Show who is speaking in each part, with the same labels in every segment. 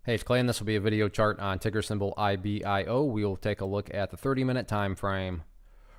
Speaker 1: Hey, it's Clay, and this will be a video chart on ticker symbol iBio. We will take a look at the 30-minute time frame.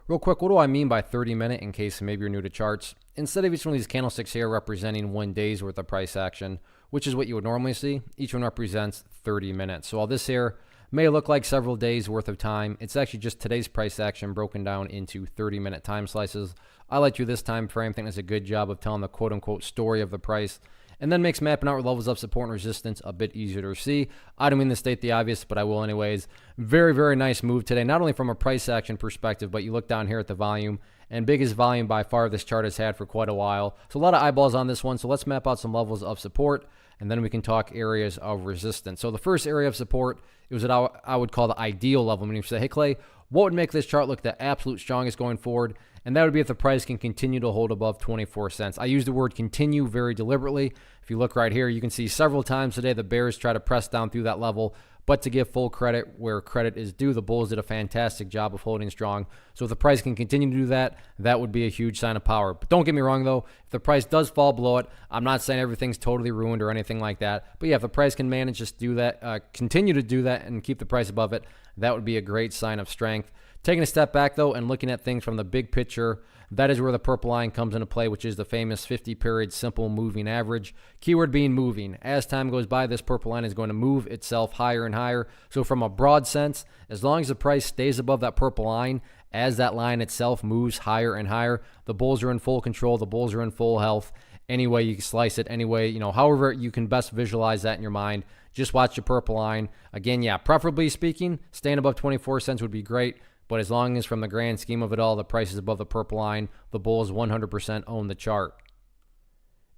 Speaker 1: Real quick, what do I mean by 30-minute in case maybe you're new to charts? Instead of each one of these candlesticks here representing 1 day's worth of price action, which is what you would normally see, each one represents 30 minutes. So while this here may look like several days worth of time, it's actually just today's price action broken down into 30-minute time slices. I like to this time frame. I think it's a good job of telling the quote-unquote story of the price, and then makes mapping out levels of support and resistance a bit easier to see. I don't mean to state the obvious, but I will anyways. Very, very nice move today, not only from a price action perspective, but you look down here at the volume, and biggest volume by far this chart has had for quite a while. So a lot of eyeballs on this one, so let's map out some levels of support, and then we can talk areas of resistance. So the first area of support, it was what I would call the ideal level. When you say, hey Clay, what would make this chart look the absolute strongest going forward? And that would be if the price can continue to hold above 24 cents. I use the word continue very deliberately. If you look right here, you can see several times today the bears try to press down through that level, but to give full credit where credit is due, the bulls did a fantastic job of holding strong. So if the price can continue to do that, that would be a huge sign of power. But don't get me wrong though, if the price does fall below it, I'm not saying everything's totally ruined or anything like that. But yeah, if the price can manage just do that, continue to do that and keep the price above it, that would be a great sign of strength. Taking a step back though and looking at things from the big picture, that is where the purple line comes into play, which is the famous 50-period simple moving average. Keyword being moving. As time goes by, this purple line is going to move itself higher and higher. So from a broad sense, as long as the price stays above that purple line, as that line itself moves higher and higher, the bulls are in full control, the bulls are in full health. Any way you can slice it, any way, however you can best visualize that in your mind, just watch the purple line. Again, yeah, preferably speaking, staying above 24 cents would be great. But as long as from the grand scheme of it all, the price is above the purple line, the bulls 100% own the chart.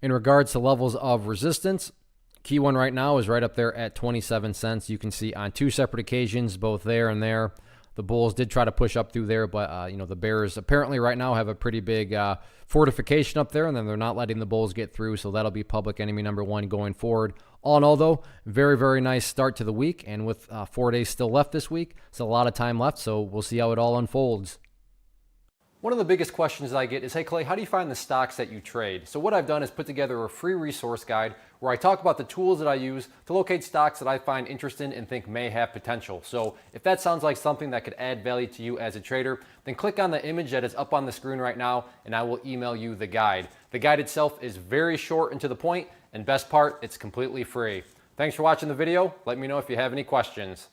Speaker 1: In regards to levels of resistance, key one right now is right up there at 27 cents. You can see on 2 separate occasions, both there and there, the bulls did try to push up through there, but the bears apparently right now have a pretty big fortification up there, and then they're not letting the bulls get through, so that'll be public enemy number 1 going forward. All in all, though, very, very nice start to the week, and with 4 days still left this week, it's a lot of time left, so we'll see how it all unfolds. One of the biggest questions I get is, hey Clay, how do you find the stocks that you trade? So what I've done is put together a free resource guide where I talk about the tools that I use to locate stocks that I find interesting and think may have potential. So if that sounds like something that could add value to you as a trader, then click on the image that is up on the screen right now and I will email you the guide. The guide itself is very short and to the point, and best part, it's completely free. Thanks for watching the video. Let me know if you have any questions.